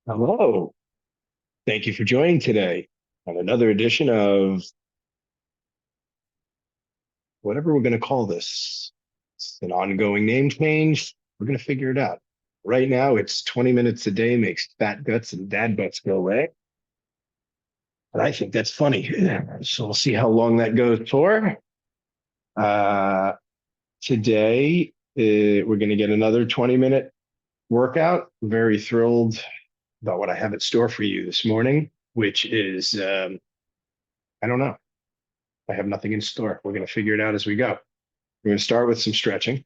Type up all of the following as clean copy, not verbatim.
Hello. Thank you for joining today on another edition of whatever we're going to call this. It's an ongoing name change. We're going to figure it out. Right now, it's 20 minutes a day makes fat guts and dad butts go away. And I think that's funny. So we'll see how long that goes for. Uh, Today, we're going to get another 20-minute workout. Very thrilled about what I have in store for you this morning, which is, I don't know. I have nothing in store. We're going to figure it out as we go. We're going to start with some stretching.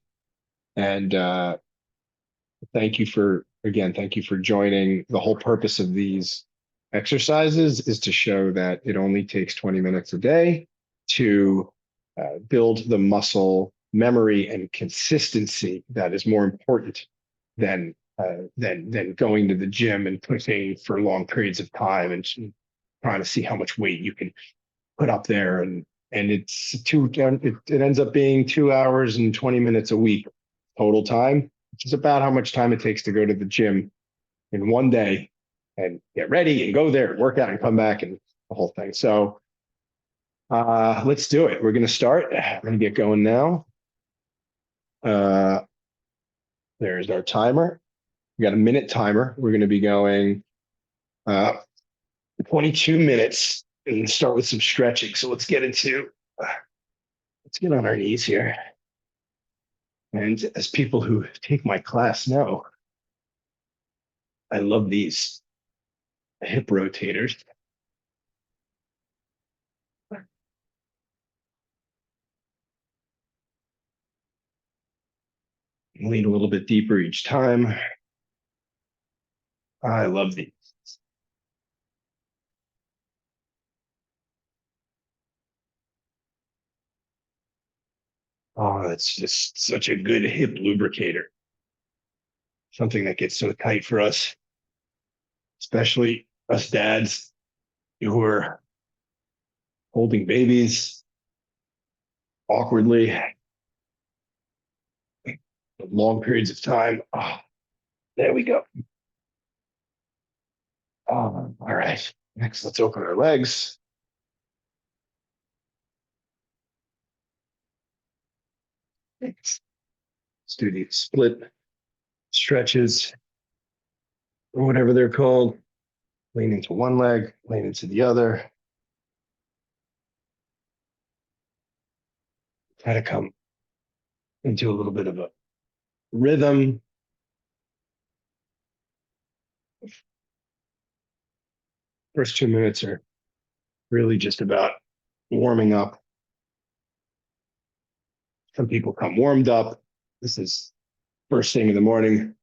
And thank you for joining. The whole purpose of these exercises is to show that it only takes 20 minutes a day to build the muscle memory and consistency that is more important than going to the gym and pushing for long periods of time and trying to see how much weight you can put up there. And it ends up being 2 hours and 20 minutes a week total time, which is about how much time it takes to go to the gym in one day and get ready and go there and work out and come back and the whole thing. So let's do it. We're going to start. I'm going to get going now. Uh, there's our timer. We got a minute timer. We're going to be going 22 minutes and start with some stretching. So let's get on our knees here. And as people who take my class know, I love these hip rotators. Lean a little bit deeper each time. I love these. Oh, it's just such a good hip lubricator. Something that gets so tight for us, especially us dads who are holding babies awkwardly long periods of time. Oh, there we go. Oh, all right. Next, let's open our legs. Let's do the split stretches or whatever they're called. Lean into one leg, lean into the other. Try to come into a little bit of a rhythm. First 2 minutes are really just about warming up. Some people come warmed up. This is first thing in the morning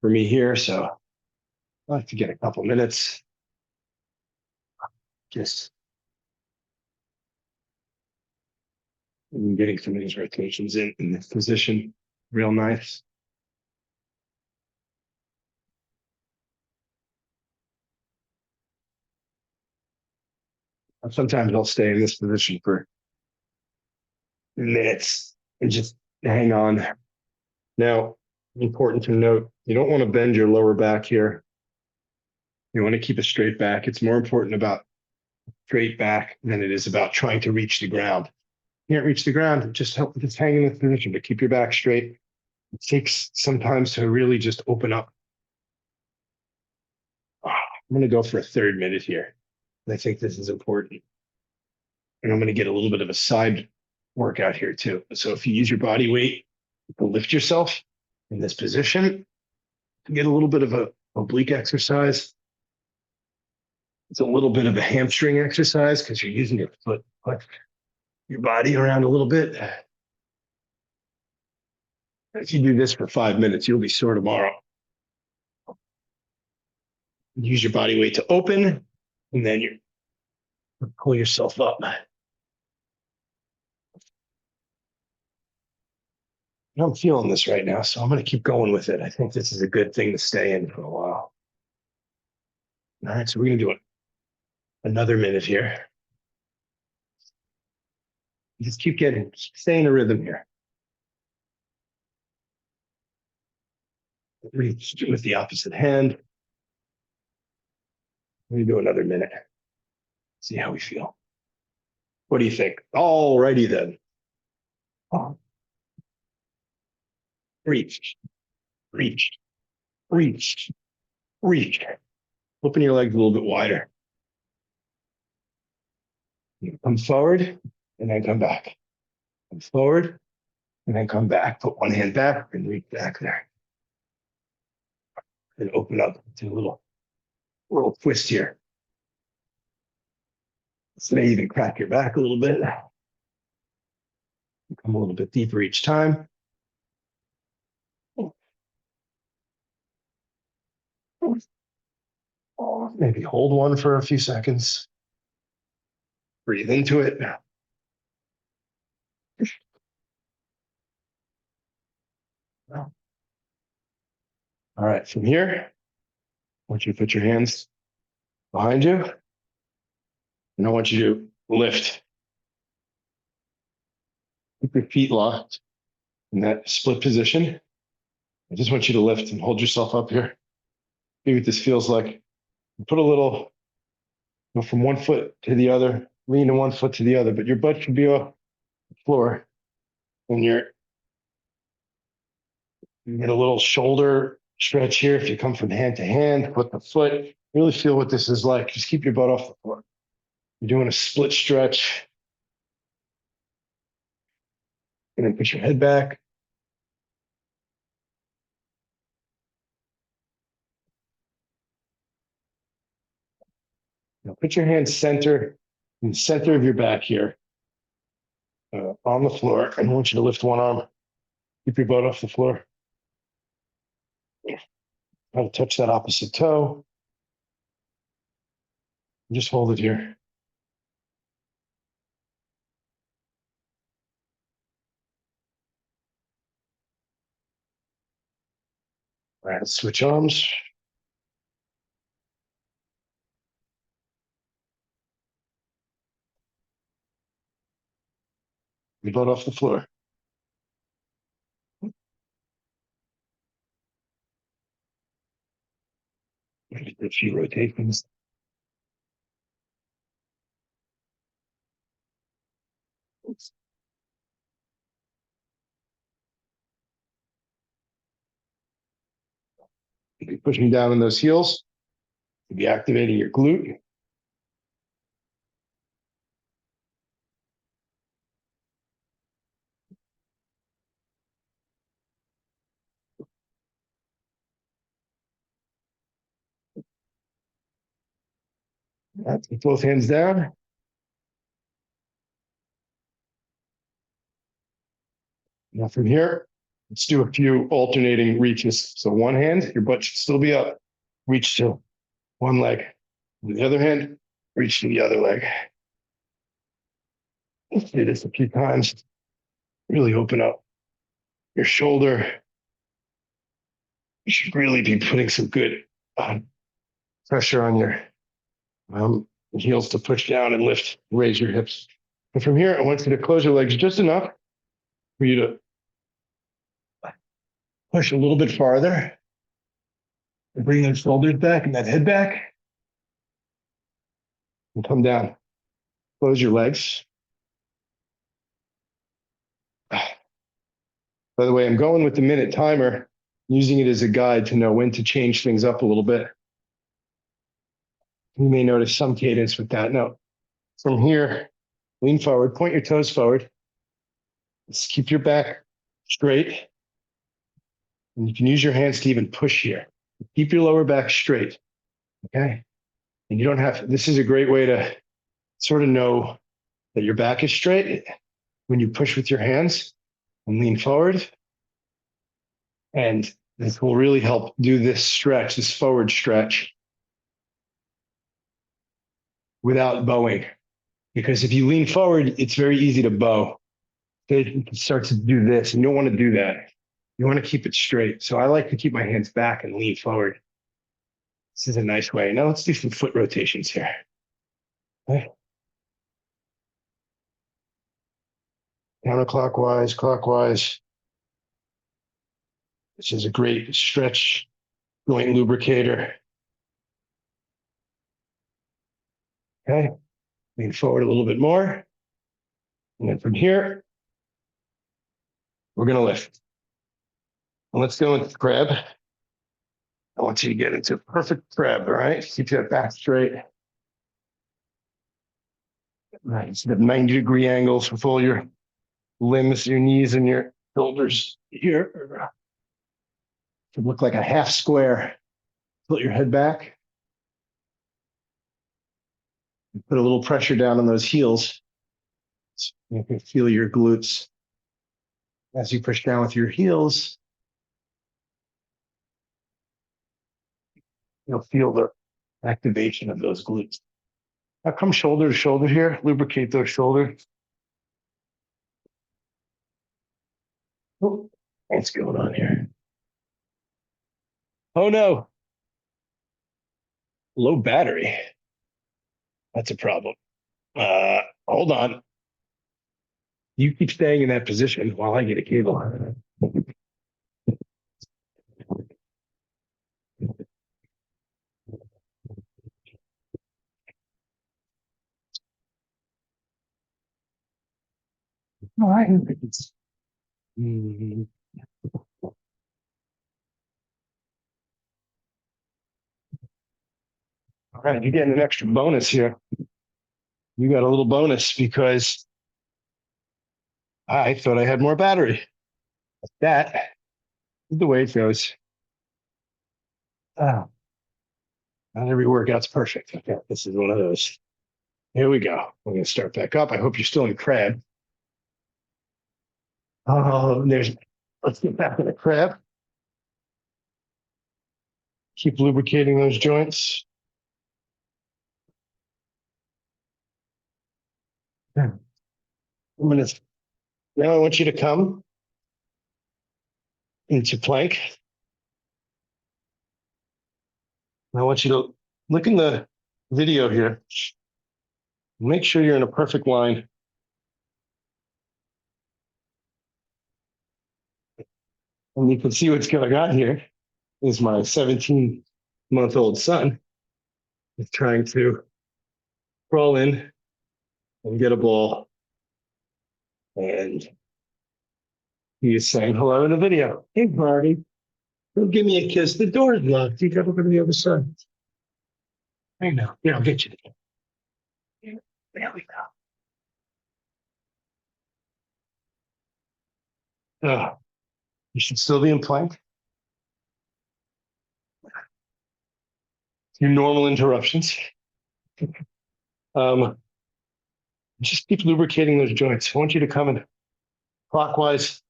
for me here, so I like to get a couple minutes just getting some of these rotations in this position. Real nice. Sometimes I'll stay in this position for minutes and just hang on. Now, important to note, you don't want to bend your lower back here. You want to keep a straight back. It's more important about straight back than it is about trying to reach the ground. You can't reach the ground, just hang in this position, but keep your back straight. It takes sometimes to really just open up. I'm going to go for a third minute here. And I think this is important. And I'm going to get a little bit of a side workout here too. So if you use your body weight to lift yourself in this position, get a little bit of a oblique exercise. It's a little bit of a hamstring exercise because you're using your foot, your body around a little bit. If you do this for 5 minutes, you'll be sore tomorrow. Use your body weight to open, and then you pull yourself up. I'm feeling this right now, so I'm going to keep going with it. I think this is a good thing to stay in for a while. All right, so we're going to do it another minute here. Just stay in a rhythm here. Reach with the opposite hand. Let me do another minute. See how we feel. What do you think? All righty then. Reach, reach, reach, reach. Open your legs a little bit wider. Come forward and then come back. Come forward and then come back. Put one hand back and reach back there. And open up to a little twist here. So may even crack your back a little bit. Come a little bit deeper each time. Maybe hold one for a few seconds. Breathe into it. All right, from here, I want you to put your hands behind you, and I want you to lift. Keep your feet locked in that split position. I just want you to lift and hold yourself up here. See what this feels like. Put a little, from one foot to the other, lean to one foot to the other, but your butt should be off the floor. And you get a little shoulder stretch here. If you come from hand to hand, put the foot, really feel what this is like. Just keep your butt off the floor. You're doing a split stretch. And then put your head back. Now put your hands in the center of your back here on the floor. And I want you to lift one arm. Keep your butt off the floor. Try to touch that opposite toe. Just hold it here. All right, let's switch arms. Your butt off the floor. A few rotations. You'll be pushing down on those heels. You'll be activating your glute. Right, put both hands down. Now from here, let's do a few alternating reaches. So one hand, your butt should still be up. Reach to one leg. With the other hand, reach to the other leg. Let's do this a few times. Really open up your shoulder. You should really be putting some good pressure on your heels to push down and lift, raise your hips. And from here, I want you to close your legs just enough for you to push a little bit farther. And bring those shoulders back and that head back. And come down. Close your legs. By the way, I'm going with the minute timer, using it as a guide to know when to change things up a little bit. You may notice some cadence with that. Now, from here, lean forward, point your toes forward. Let's keep your back straight. And you can use your hands to even push here. Keep your lower back straight, okay? And you don't have, this is a great way to sort of know that your back is straight when you push with your hands and lean forward. And this will really help do this stretch, this forward stretch, without bowing. Because if you lean forward, it's very easy to bow. It starts to do this, and you don't want to do that. You want to keep it straight. So I like to keep my hands back and lean forward. This is a nice way. Now let's do some foot rotations here. Okay. Counterclockwise, clockwise. This is a great stretch joint lubricator. Okay, lean forward a little bit more. And then from here, we're going to lift. And let's go into crab. I want you to get into perfect crab, all right? Keep that back straight. Right, so you have 90-degree angles with all your limbs, your knees, and your shoulders here. To look like a half square. Tilt your head back. Put a little pressure down on those heels. So you can feel your glutes. As you push down with your heels, you'll feel the activation of those glutes. Now come shoulder to shoulder here. Lubricate those shoulders. Oh, what's going on here? Oh no, low battery. That's a problem. Hold on. You keep staying in that position while I get a cable. All right. All right, you're getting an extra bonus here. You got a little bonus because I thought I had more battery. That is the way it goes. Oh, not every workout's perfect. Okay, this is one of those. Here we go. We're going to start back up. I hope you're still in crab. Oh, let's get back in the crab. Keep lubricating those joints. I'm gonna, now I want you to come into plank. I want you to look in the video here. Make sure you're in a perfect line. And you can see what's going on here is my 17-month-old son is trying to crawl in and get a ball. And he is saying hello in the video. Hey, Marty, don't give me a kiss. The door's locked. You got to go to the other side. I know. Yeah, I'll get you. There we go. You should still be in plank. Your normal interruptions. Um, just keep lubricating those joints. I want you to come in clockwise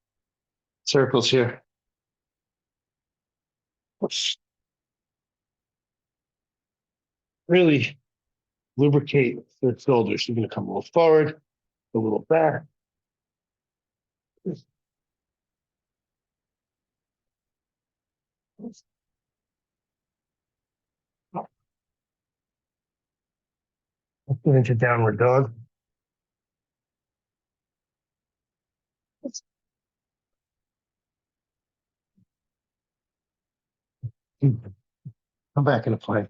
circles here. Let's really lubricate the shoulders. You're going to come a little forward, a little back. Let's get into downward dog. Come back into plank.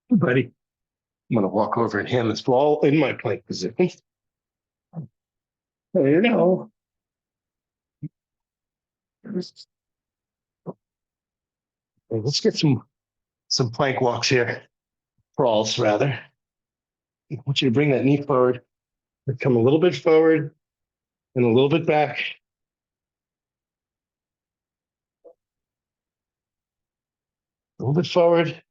Hey, buddy. I'm going to walk over and hand this ball in my plank position. There you go. Let's get some plank walks here. Crawls, rather. I want you to bring that knee forward. Come a little bit forward and a little bit back. A little bit forward.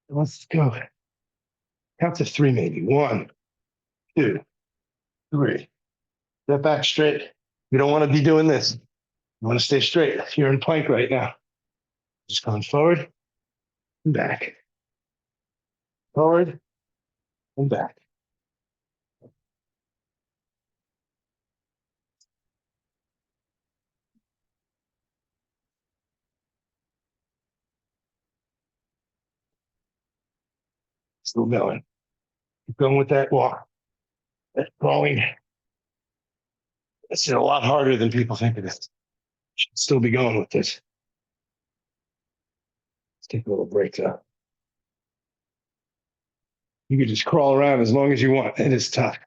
Let's go. Count to three, maybe. One, two, three. Step back straight. You don't want to be doing this. You want to stay straight. You're in plank right now. Just going forward and back. Forward and back. Still going. Keep going with that walk. That crawling. It's a lot harder than people think it is. Should still be going with this. Let's take a little break though. You could just crawl around as long as you want. It is tough.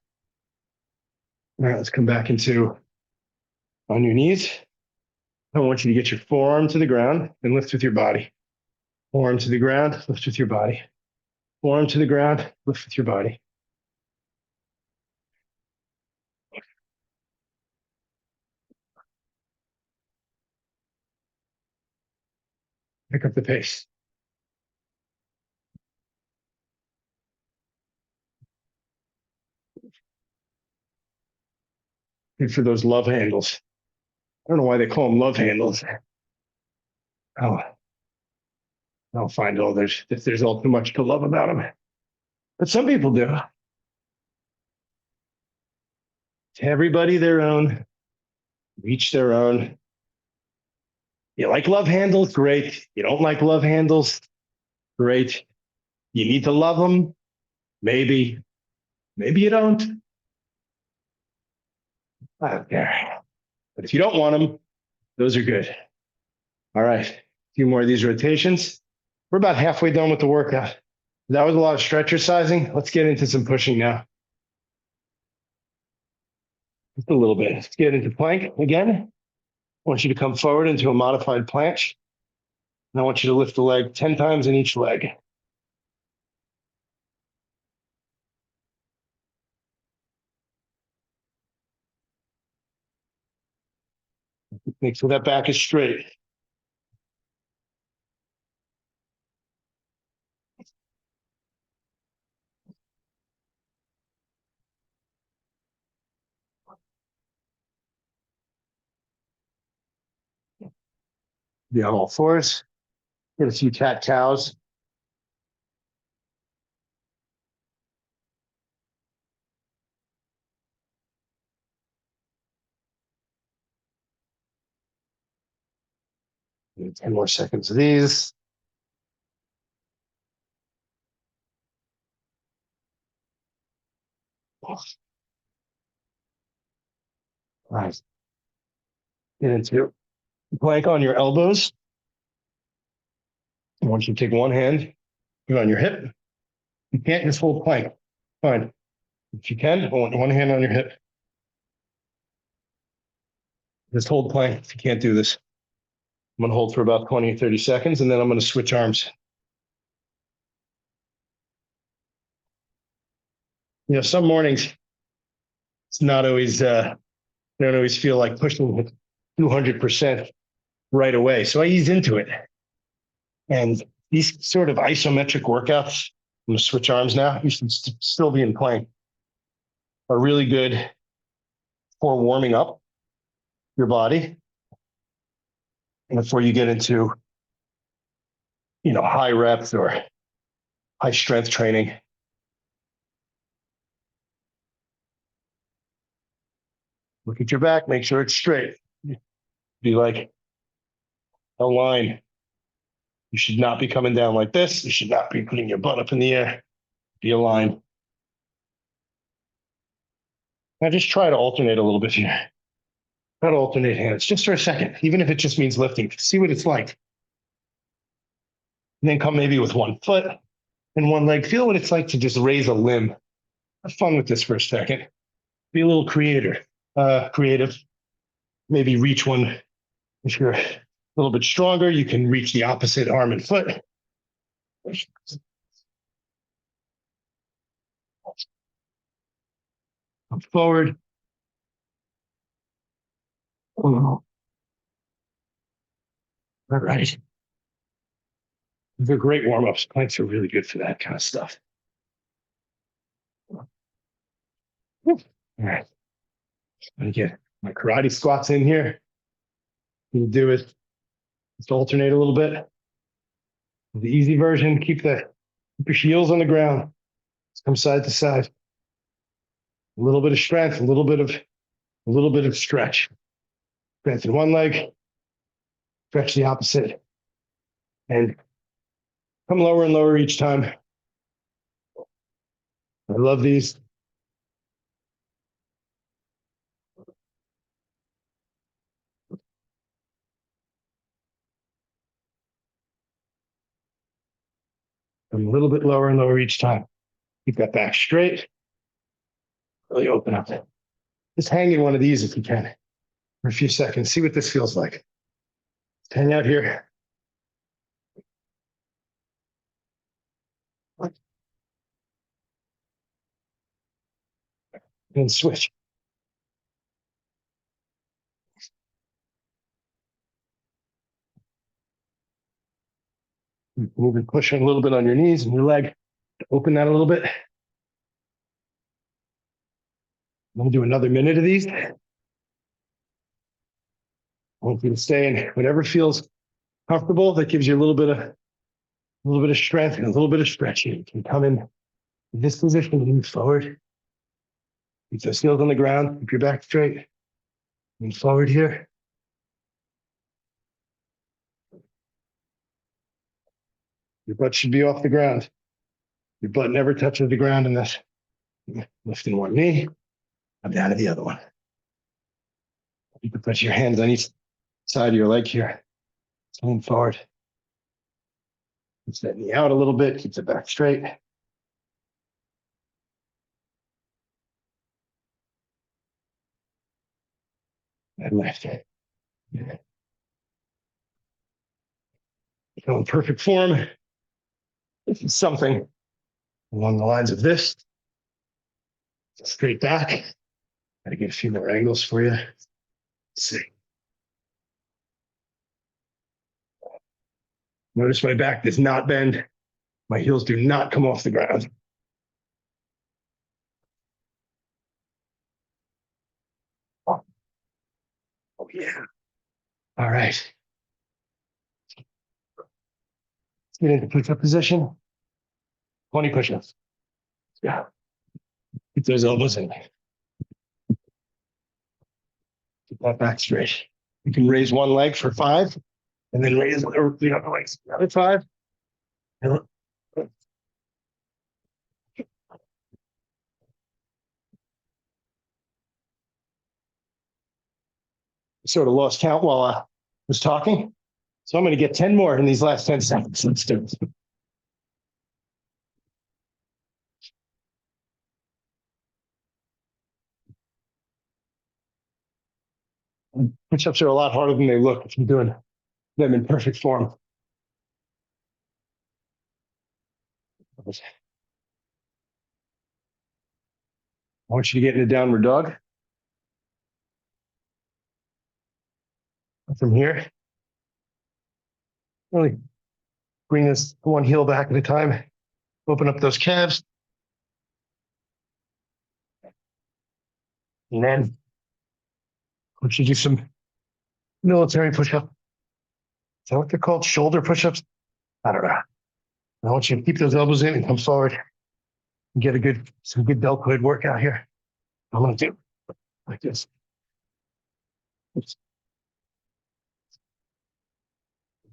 All right, let's come back into on your knees. I want you to get your forearm to the ground and lift with your body. Forearm to the ground, lift with your body. Forearm to the ground, lift with your body. Pick up the pace. Good for those love handles. I don't know why they call them love handles. Oh, I'll find all there's all too much to love about them. But some people do. To everybody their own, each their own. You like love handles? Great. You don't like love handles? Great. You need to love them? Maybe. Maybe you don't. I don't care. But if you don't want them, those are good. All right. A few more of these rotations. We're about halfway done with the workout. That was a lot of stretchercizing. Let's get into some pushing now. Just a little bit. Let's get into plank again. I want you to come forward into a modified planche. And I want you to lift the leg 10 times in each leg. Make sure that back is straight. Be on all fours. Get a few cat cows. Maybe 10 more seconds of these. All right. Get into plank on your elbows. I want you to take one hand, put it on your hip. You can't just hold plank. Fine. If you can, hold one hand on your hip. Just hold plank if you can't do this. I'm going to hold for about 20 or 30 seconds, and then I'm going to switch arms. You know, some mornings, it's not always, I don't always feel like pushing 200% right away. So I ease into it. And these sort of isometric workouts, I'm going to switch arms now. You should still be in plank. Are really good for warming up your body and before you get into, high reps or high strength training. Look at your back, make sure it's straight. Be like a line. You should not be coming down like this. You should not be putting your butt up in the air. Be a line. Now just try to alternate a little bit here. Try to alternate hands just for a second, even if it just means lifting. See what it's like. And then come maybe with one foot and one leg. Feel what it's like to just raise a limb. Have fun with this for a second. Be a little creative. Maybe reach one. If you're a little bit stronger, you can reach the opposite arm and foot. Come forward. All right. They're great warm-ups. Planks are really good for that kind of stuff. All right. I'm gonna get my karate squats in here. We'll do it. Just alternate a little bit. The easy version, keep your heels on the ground. Just come side to side. A little bit of strength, a little bit of stretch. Strength in one leg, stretch the opposite. And come lower and lower each time. I love these. A little bit lower and lower each time. Keep that back straight. Really open up. Just hang in one of these if you can for a few seconds. See what this feels like. Hang out here. And switch. Move and push a little bit on your knees and your leg. Open that a little bit. I'm going to do another minute of these. I want you to stay in whatever feels comfortable. That gives you a little bit of strength and a little bit of stretching. You can come in this position and move forward. Keep those heels on the ground. Keep your back straight. Move forward here. Your butt should be off the ground. Your butt never touches the ground in this. Lifting one knee, I'm down to the other one. You can put your hands on each side of your leg here. Lean forward. Push that knee out a little bit. Keep the back straight. And left. Go in perfect form. This is something along the lines of this. Straight back. Gotta get a few more angles for you. Let's see. Notice my back does not bend. My heels do not come off the ground. Oh, yeah. All right. Let's get into push-up position. 20 push-ups. Yeah. Keep those elbows in. Keep that back straight. You can raise one leg for 5, and then raise the other legs for another 5. Sort of lost count while I was talking. So I'm going to get 10 more in these last 10 seconds. Let's do it. Push-ups are a lot harder than they look if you're doing them in perfect form. I want you to get in a downward dog. From here, really bring this one heel back at a time. Open up those calves. And then I want you to do some military push-up. Is that what they're called? Shoulder push-ups? I don't know. I want you to keep those elbows in and come forward and get some good deltoid workout here. I'm going to do like this. Oops.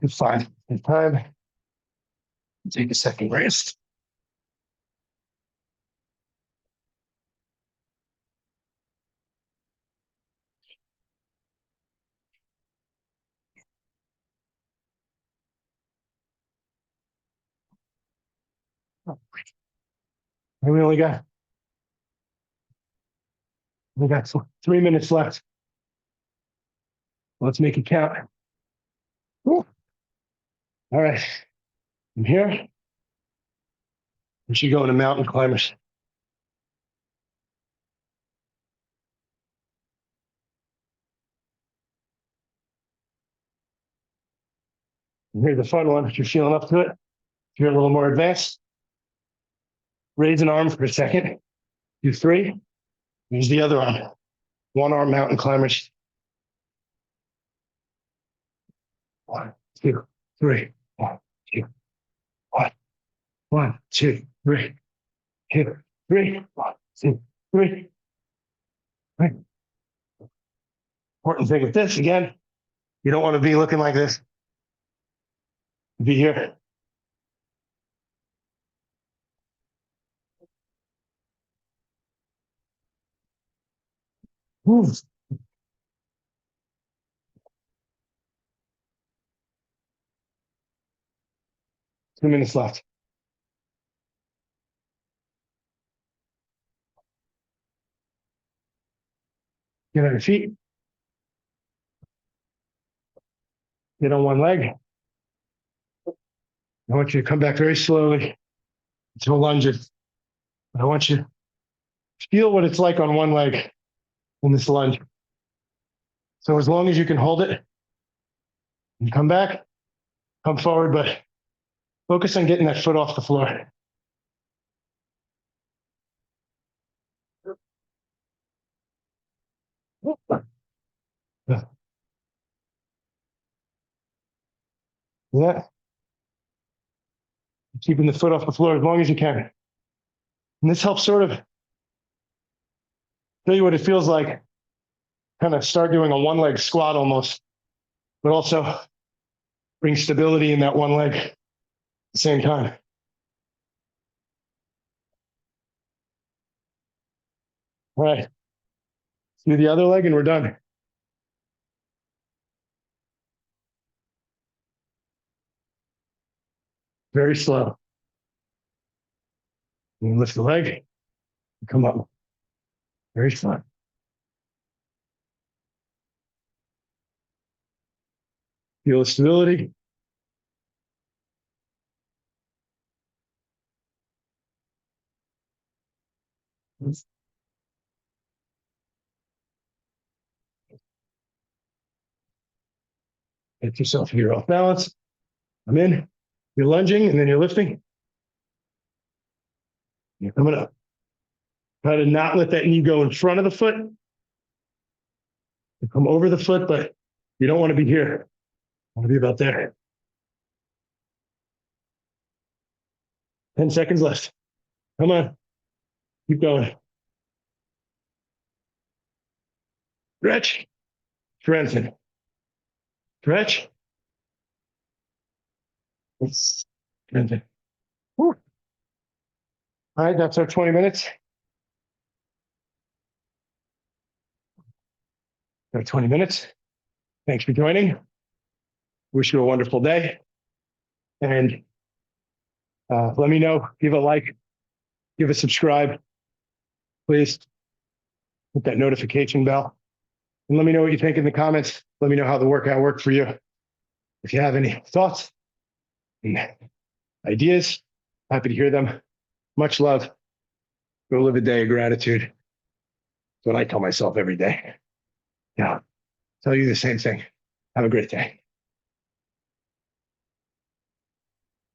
Good 5 at a time. Take a second rest. And we got 3 minutes left. Let's make it count. Woo. All right. From here, we should go into mountain climbers. And here's the fun one. If you're feeling up to it, if you're a little more advanced, raise an arm for a second. Do 3. Use the other arm. One arm mountain climbers. 1, 2, 3. 1, 2, 1. 1, 2, 3. 2, 3. 1, 2, 3. Right. Important thing with this, again, you don't want to be looking like this. Be here. Ooh. 2 minutes left. Get on your feet. Get on one leg. I want you to come back very slowly to a lunge. I want you to feel what it's like on one leg in this lunge. So as long as you can hold it and come back, come forward, but focus on getting that foot off the floor. Yeah. Keeping the foot off the floor as long as you can. And this helps sort of show you what it feels like. Kind of start doing a one leg squat almost, but also bring stability in that one leg at the same time. All right. Do the other leg and we're done. Very slow. You lift the leg, come up. Very slow. Feel the stability. Get yourself here off balance. I'm in. You're lunging and then you're lifting. You're coming up. Try to not let that knee go in front of the foot. You come over the foot, but you don't want to be here. I want to be about there. 10 seconds left. Come on. Keep going. Stretch. Strengthen. Stretch. Strengthen. Whew. All right, that's our 20 minutes. Our 20 minutes. Thanks for joining. Wish you a wonderful day. And let me know. Give a like. Give a subscribe. Please hit that notification bell. And let me know what you think in the comments. Let me know how the workout worked for you. If you have any thoughts and ideas, happy to hear them. Much love. Go live a day of gratitude. That's what I tell myself every day. Yeah, tell you the same thing. Have a great day.